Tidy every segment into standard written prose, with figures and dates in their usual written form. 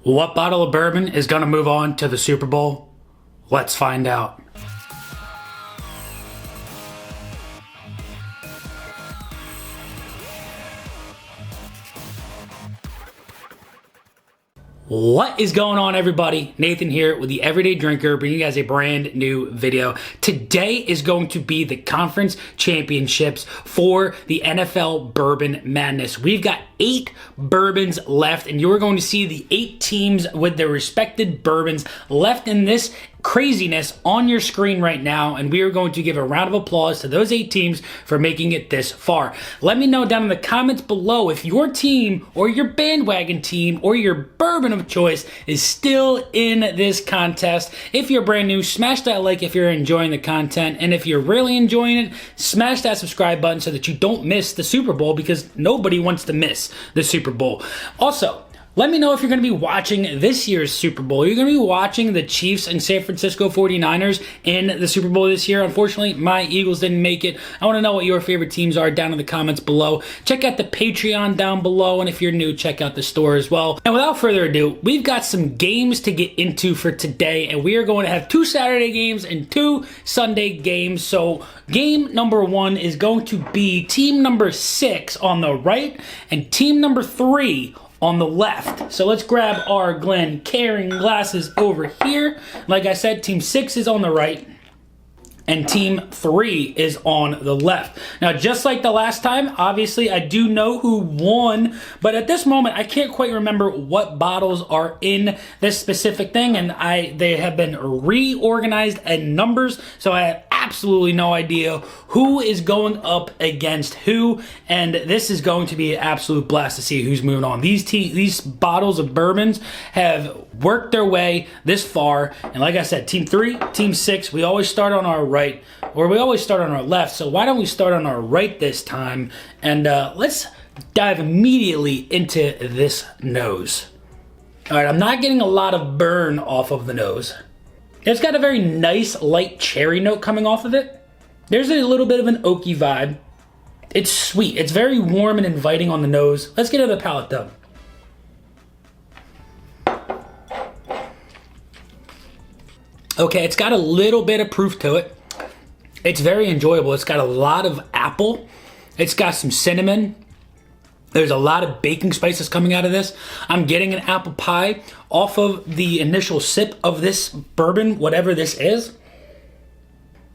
What bottle of bourbon is going to move on to the Super Bowl? Let's find out. What is going on, everybody? Nathan here with the Everyday Drinker, bringing you guys a brand new video. Today is going to be the conference championships for the NFL Bourbon Madness. We've got 8 bourbons left, and you're going to see the 8 teams with their respected bourbons left in this craziness on your screen right now, and we are going to give a round of applause to those 8 teams for making it this far. Let me know down in the comments below if your team or your bandwagon team or your bourbon of choice is still in this contest. If you're brand new, smash that like if you're enjoying the content, and if you're really enjoying it, smash that subscribe button so that you don't miss the Super Bowl, because nobody wants to miss the Super Bowl. Also, let me know if you're going to be watching this year's Super Bowl. You're going to be watching the Chiefs and San Francisco 49ers in the Super Bowl this year. Unfortunately, my Eagles didn't make it. I want to know what your favorite teams are down in the comments below. Check out the Patreon down below, and if you're new, check out the store as well. And without further ado, we've got some games to get into for today, and we are going to have 2 Saturday games and 2 Sunday games. So game number 1 is going to be team number 6 on the right and team number 3 on the left. So let's grab our Glencairn glasses over here. Like I said, team 6 is on the right and team 3 is on the left. Now, just like the last time, obviously I do know who won, but at this moment I can't quite remember what bottles are in this specific thing, and they have been reorganized in numbers, so I have absolutely no idea who is going up against who, and this is going to be an absolute blast to see who's moving on. These bottles of bourbons have worked their way this far, and like I said, team 3, team 6, we always start on our right, or we always start on our left, so why don't we start on our right this time, and let's dive immediately into this nose. Alright, I'm not getting a lot of burn off of the nose. It's got a very nice light cherry note coming off of it. There's a little bit of an oaky vibe. It's sweet. It's very warm and inviting on the nose. Let's get to the palate though. Okay, it's got a little bit of proof to it. It's very enjoyable. It's got a lot of apple. It's got some cinnamon. There's a lot of baking spices coming out of this. I'm getting an apple pie off of the initial sip of this bourbon, whatever this is.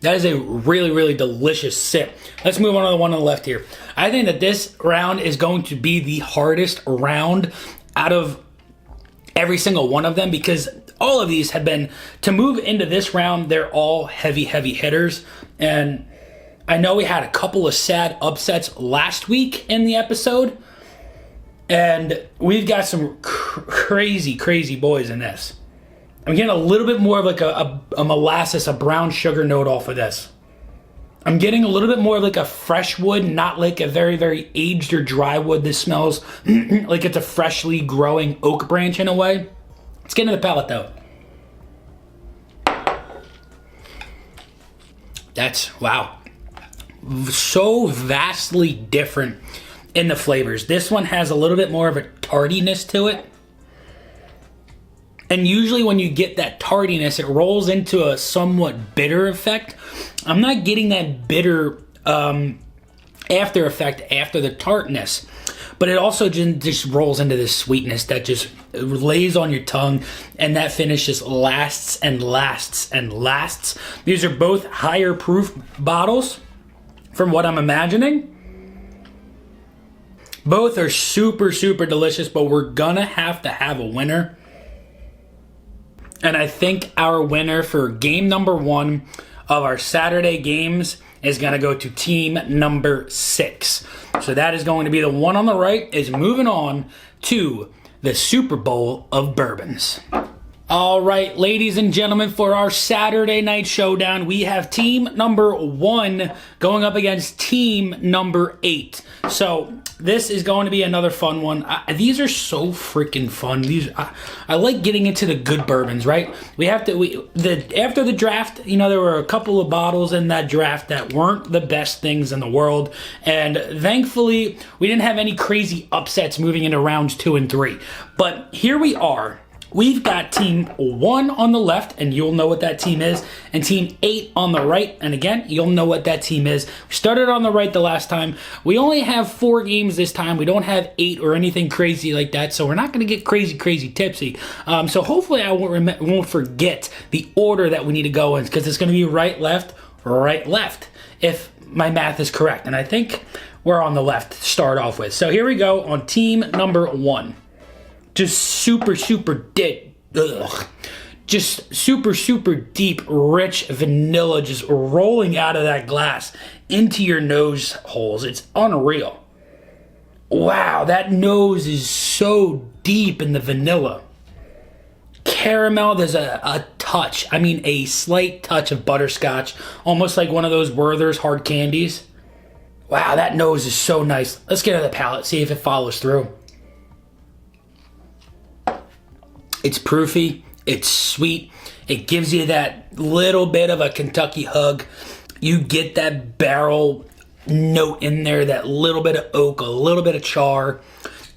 That is a really, really delicious sip. Let's move on to the one on the left here. I think that this round is going to be the hardest round out of every single one of them, because all of these have been, to move into this round, they're all heavy, heavy hitters. And I know we had a couple of sad upsets last week in the episode, and we've got some crazy, crazy boys in this. I'm getting a little bit more of like a molasses, a brown sugar note off of this. I'm getting a little bit more of like a fresh wood, not like a very, very aged or dry wood. This smells like it's a freshly growing oak branch in a way. Let's get into the palate though. That's, wow. So vastly different in the flavors. This one has a little bit more of a tardiness to it. And usually when you get that tardiness, it rolls into a somewhat bitter effect. I'm not getting that bitter after effect after the tartness. But it also just rolls into this sweetness that just lays on your tongue, and that finish just lasts and lasts and lasts. These are both higher proof bottles from what I'm imagining. Both are super, super delicious, but we're gonna have to have a winner. And I think our winner for game number 1 of our Saturday games is gonna go to team number 6. So that is going to be the one on the right, is moving on to the Super Bowl of bourbons. All right, ladies and gentlemen, for our Saturday night showdown, we have team number 1 going up against team number 8. So this is going to be another fun one. These are so freaking fun. I like getting into the good bourbons, right? After the draft, you know, there were a couple of bottles in that draft that weren't the best things in the world, and thankfully we didn't have any crazy upsets moving into rounds 2 and 3. But here we are We've got team 1 on the left, and you'll know what that team is, and team 8 on the right, and again, you'll know what that team is. We started on the right the last time. We only have 4 games this time. We don't have 8 or anything crazy like that, so we're not going to get crazy tipsy. So hopefully I won't forget the order that we need to go in, because it's going to be right, left, if my math is correct, and I think we're on the left to start off with. So here we go on team number 1. Just super deep, just super deep, rich vanilla just rolling out of that glass into your nose holes. It's unreal. Wow, that nose is so deep in the vanilla. Caramel, there's a touch, I mean a slight touch of butterscotch, almost like one of those Werther's hard candies. Wow, that nose is so nice. Let's get on the palate, see if it follows through. It's proofy, it's sweet, it gives you that little bit of a Kentucky hug. You get that barrel note in there, that little bit of oak, a little bit of char,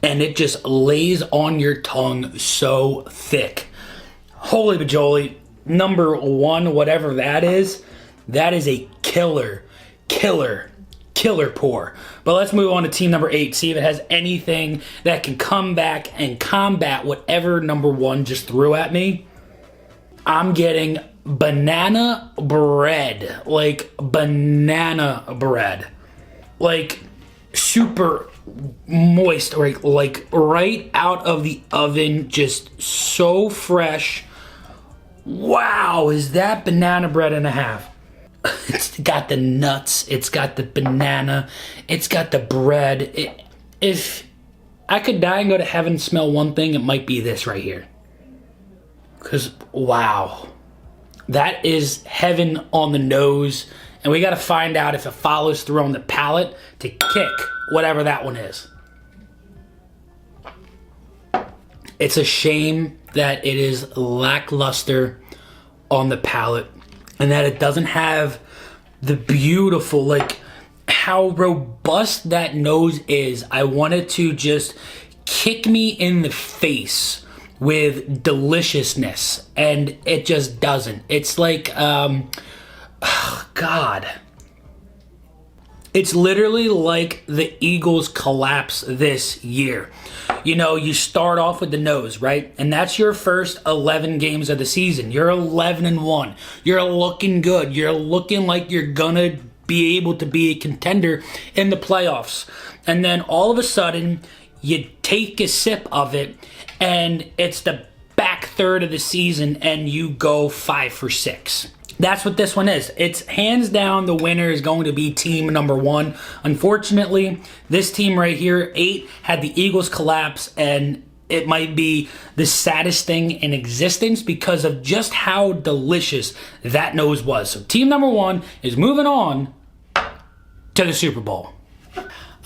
and it just lays on your tongue so thick. Holy bajoli, number 1, whatever that is a killer pour. But let's move on to team number 8, see if it has anything that can come back and combat whatever number 1 just threw at me. I'm getting banana bread, like super moist, like right out of the oven, just so fresh. Wow, is that banana bread and a half? It's got the nuts, it's got the banana, it's got the bread. If I could die and go to heaven and smell one thing, it might be this right here. Because, wow, that is heaven on the nose. And we got to find out if it follows through on the palate to kick whatever that one is. It's a shame that it is lackluster on the palate, and that it doesn't have the beautiful, like how robust that nose is. I want it to just kick me in the face with deliciousness, and it just doesn't. It's like, God. It's literally like the Eagles collapse this year. You know, you start off with the nose, right? And that's your first 11 games of the season. You're 11-1. You're looking good. You're looking like you're gonna be able to be a contender in the playoffs. And then all of a sudden, you take a sip of it, and it's the back third of the season, and you go 5 for 6. That's what this one is. It's hands down the winner is going to be team number 1. Unfortunately, this team right here, 8, had the Eagles collapse, and it might be the saddest thing in existence because of just how delicious that nose was. So team number 1 is moving on to the Super Bowl.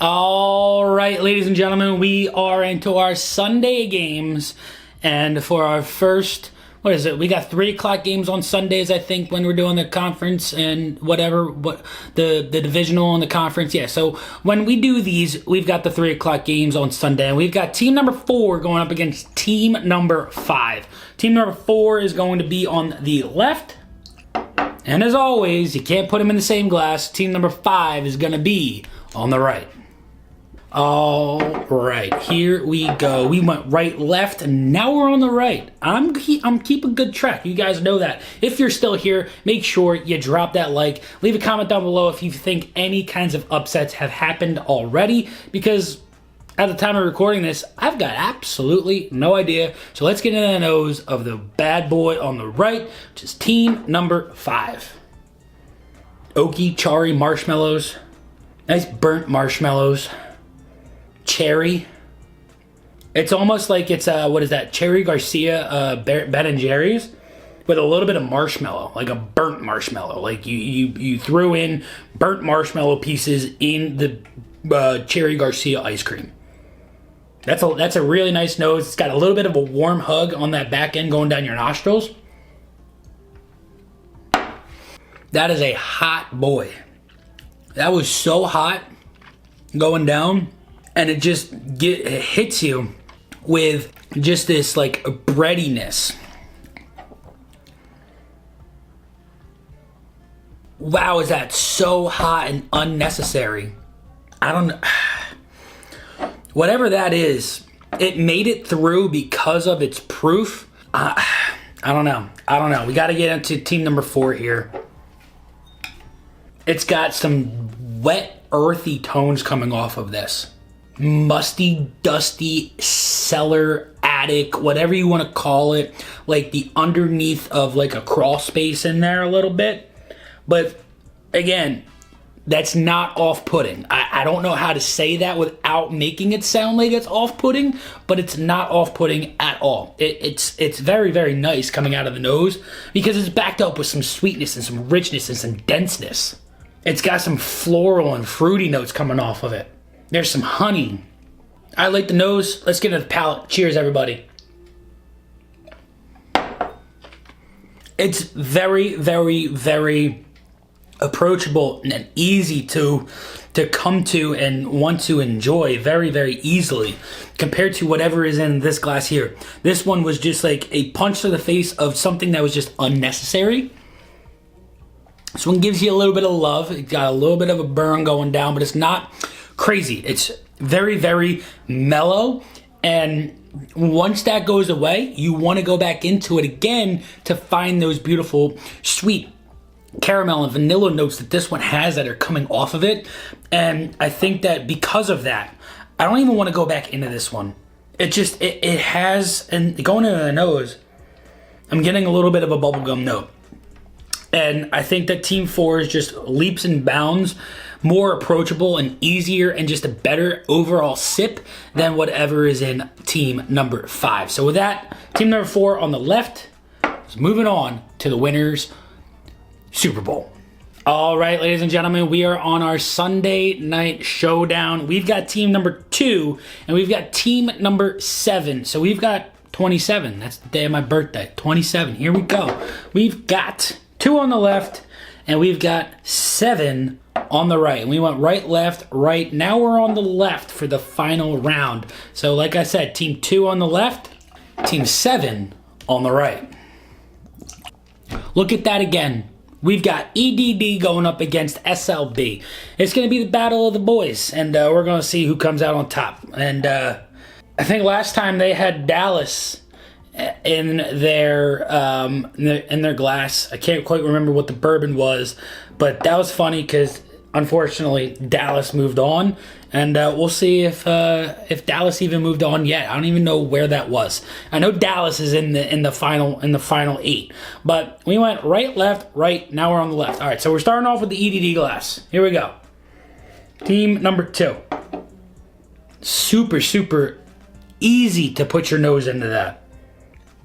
All right, ladies and gentlemen, we are into our Sunday games, and for our first, what is it? We got 3 o'clock games on Sundays, I think, when we're doing the conference and whatever, the divisional and the conference. Yeah, so when we do these, we've got the 3 o'clock games on Sunday, and we've got team number 4 going up against team number 5. Team number 4 is going to be on the left, and as always, you can't put them in the same glass. Team number 5 is going to be on the right. All right, here we go. We went right, left, and now we're on the right. I'm keeping good track. You guys know that. If you're still here, make sure you drop that like. Leave a comment down below if you think any kinds of upsets have happened already, because at the time of recording this, I've got absolutely no idea. So let's get into the nose of the bad boy on the right, which is team number 5. Oaky, charry marshmallows. Nice burnt marshmallows. Cherry. It's almost like it's what is that? Cherry Garcia Ben and Jerry's with a little bit of marshmallow, like a burnt marshmallow. Like you threw in burnt marshmallow pieces in the Cherry Garcia ice cream. That's a really nice nose. It's got a little bit of a warm hug on that back end going down your nostrils. That is a hot boy. That was so hot going down. And it just it hits you with just this like breadiness. Wow, is that so hot and unnecessary? I don't know. Whatever that is, it made it through because of its proof. I don't know. We got to get into team number 4 here. It's got some wet, earthy tones coming off of this. Musty, dusty, cellar, attic, whatever you want to call it. Like the underneath of like a crawl space in there a little bit. But again, that's not off-putting. I don't know how to say that without making it sound like it's off-putting, but it's not off-putting at all. It's very, very nice coming out of the nose because it's backed up with some sweetness and some richness and some denseness. It's got some floral and fruity notes coming off of it. There's some honey. I like the nose. Let's get into the palate. Cheers, everybody. It's very, very, very approachable and easy to come to and want to enjoy very, very easily compared to whatever is in this glass here. This one was just like a punch to the face of something that was just unnecessary. This one gives you a little bit of love. It got a little bit of a burn going down, but it's not crazy. It's very, very mellow. And once that goes away, you want to go back into it again to find those beautiful sweet caramel and vanilla notes that this one has that are coming off of it. And I think that because of that, I don't even want to go back into this one. It has, and going into the nose, I'm getting a little bit of a bubblegum note. And I think that Team 4 is just leaps and bounds more approachable and easier and just a better overall sip than whatever is in team number 5. So with that, team number 4 on the left is moving on to the winners Super Bowl. All right, ladies and gentlemen, we are on our Sunday night showdown. We've got team number 2 and we've got team number 7. So we've got 27. That's the day of my birthday. 27. Here we go. We've got 2 on the left and we've got 7 on the right. And we went right, left, right. Now we're on the left for the final round. So like I said, team 2 on the left, team 7 on the right. Look at that again. We've got EDD going up against SLB. It's going to be the battle of the boys, and we're going to see who comes out on top. And I think last time they had Dallas in their glass. I can't quite remember what the bourbon was, but that was funny because unfortunately Dallas moved on, and we'll see if Dallas even moved on yet. I don't even know where that was. I know Dallas is in the final 8, but we went right, left, right. Now we're on the left. All right, so we're starting off with the EDD glass. Here we go. Team number 2. Super, super easy to put your nose into that.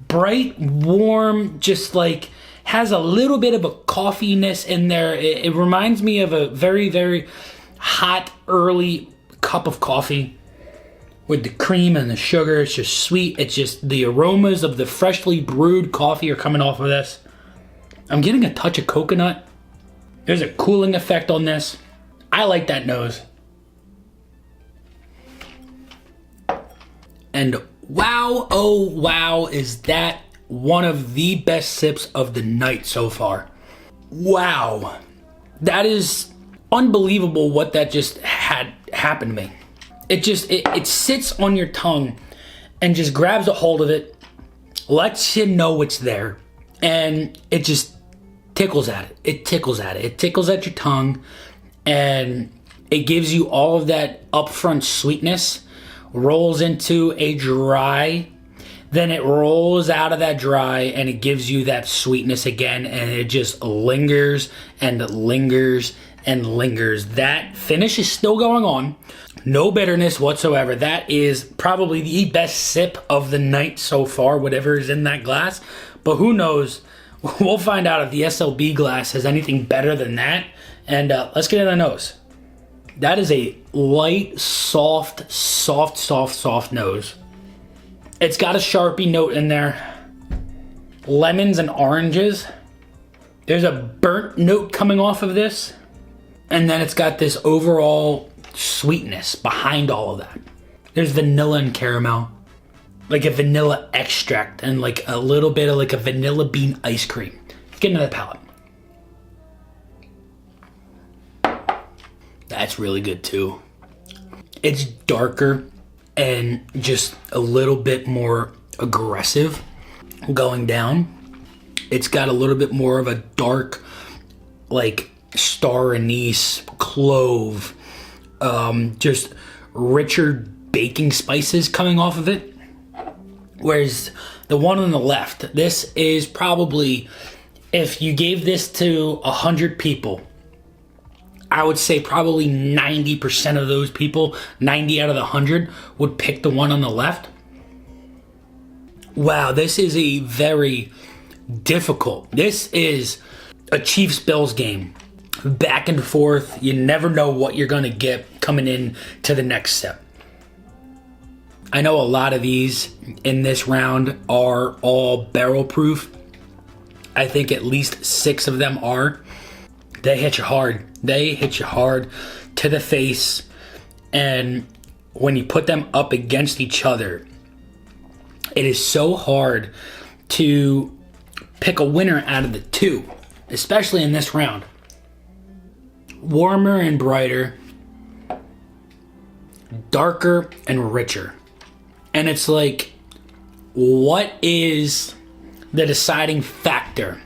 Bright, warm, just like has a little bit of a coffeeness in there. It reminds me of a very, very hot, early cup of coffee with the cream and the sugar. It's just sweet. It's just the aromas of the freshly brewed coffee are coming off of this. I'm getting a touch of coconut. There's a cooling effect on this. I like that nose. And wow, oh wow, is that one of the best sips of the night so far. Wow. That is unbelievable what that just had happened to me. It sits on your tongue and just grabs a hold of it, lets you know it's there, and it just tickles at it. It tickles at it. It tickles at your tongue, and it gives you all of that upfront sweetness, rolls into a dry, then it rolls out of that dry and it gives you that sweetness again, and it just lingers and lingers and lingers. That finish is still going on. No bitterness whatsoever. That is probably the best sip of the night so far, whatever is in that glass. But who knows? We'll find out if the SLB glass has anything better than that. And let's get in the nose. That is a light, soft nose. It's got a Sharpie note in there. Lemons and oranges. There's a burnt note coming off of this. And then it's got this overall sweetness behind all of that. There's vanilla and caramel. like a vanilla extract and like a little bit of like a vanilla bean ice cream. Get another palate. That's really good too. It's darker and just a little bit more aggressive going down. It's got a little bit more of a dark, like star anise, clove, just richer baking spices coming off of it. Whereas the one on the left, this is probably, if you gave this to 100 people, I would say probably 90% of those people, 90 out of the 100, would pick the one on the left. Wow, this is a very difficult. This is a Chiefs-Bills game. Back and forth. You never know what you're going to get coming in to the next step. I know a lot of these in this round are all barrel proof. I think at least 6 of them are. They hit you hard. They hit you hard to the face. And when you put them up against each other, it is so hard to pick a winner out of the two, especially in this round. Warmer and brighter, darker and richer. And it's like, what is the deciding factor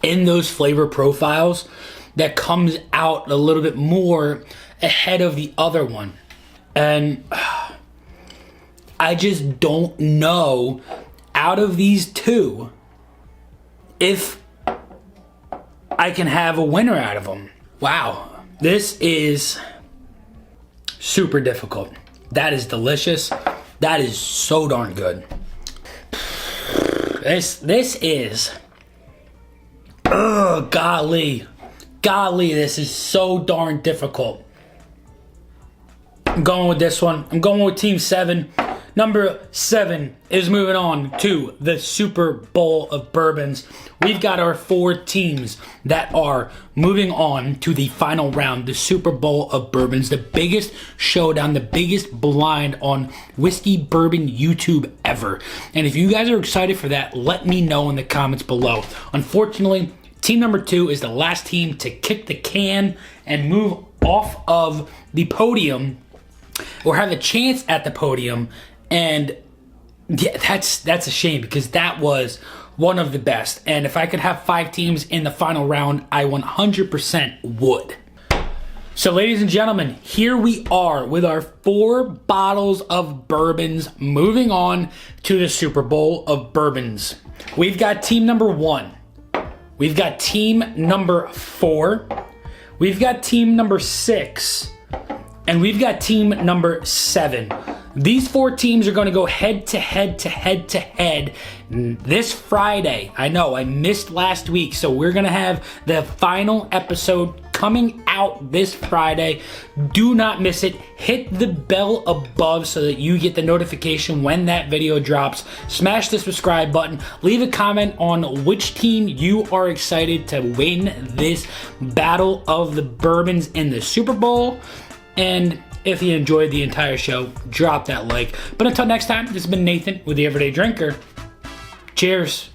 in those flavor profiles that comes out a little bit more ahead of the other one? And I just don't know, out of these two, if I can have a winner out of them. Wow, this is super difficult. That is delicious. That is so darn good. This is, oh golly, this is so darn difficult. I'm going with this one. I'm going with Team 7. Number 7 is moving on to the Super Bowl of Bourbons. We've got our 4 teams that are moving on to the final round, the Super Bowl of Bourbons, the biggest showdown, the biggest blind on whiskey bourbon YouTube ever. And if you guys are excited for that, let me know in the comments below. Unfortunately, team number 2 is the last team to kick the can and move off of the podium, or have a chance at the podium. And yeah, that's a shame, because that was one of the best. And if I could have 5 teams in the final round, I 100% would. So ladies and gentlemen, here we are with our 4 bottles of bourbons moving on to the Super Bowl of Bourbons. We've got team number 1. We've got team number 4. We've got team number 6. And we've got team number 7. These 4 teams are going to go head to head to head to head this Friday. I know I missed last week, so we're going to have the final episode coming out this Friday. Do not miss it. Hit the bell above so that you get the notification when that video drops. Smash the subscribe button. Leave a comment on which team you are excited to win this battle of the bourbons in the Super Bowl. And if you enjoyed the entire show, drop that like. But until next time, this has been Nathan with The Everyday Drinker. Cheers.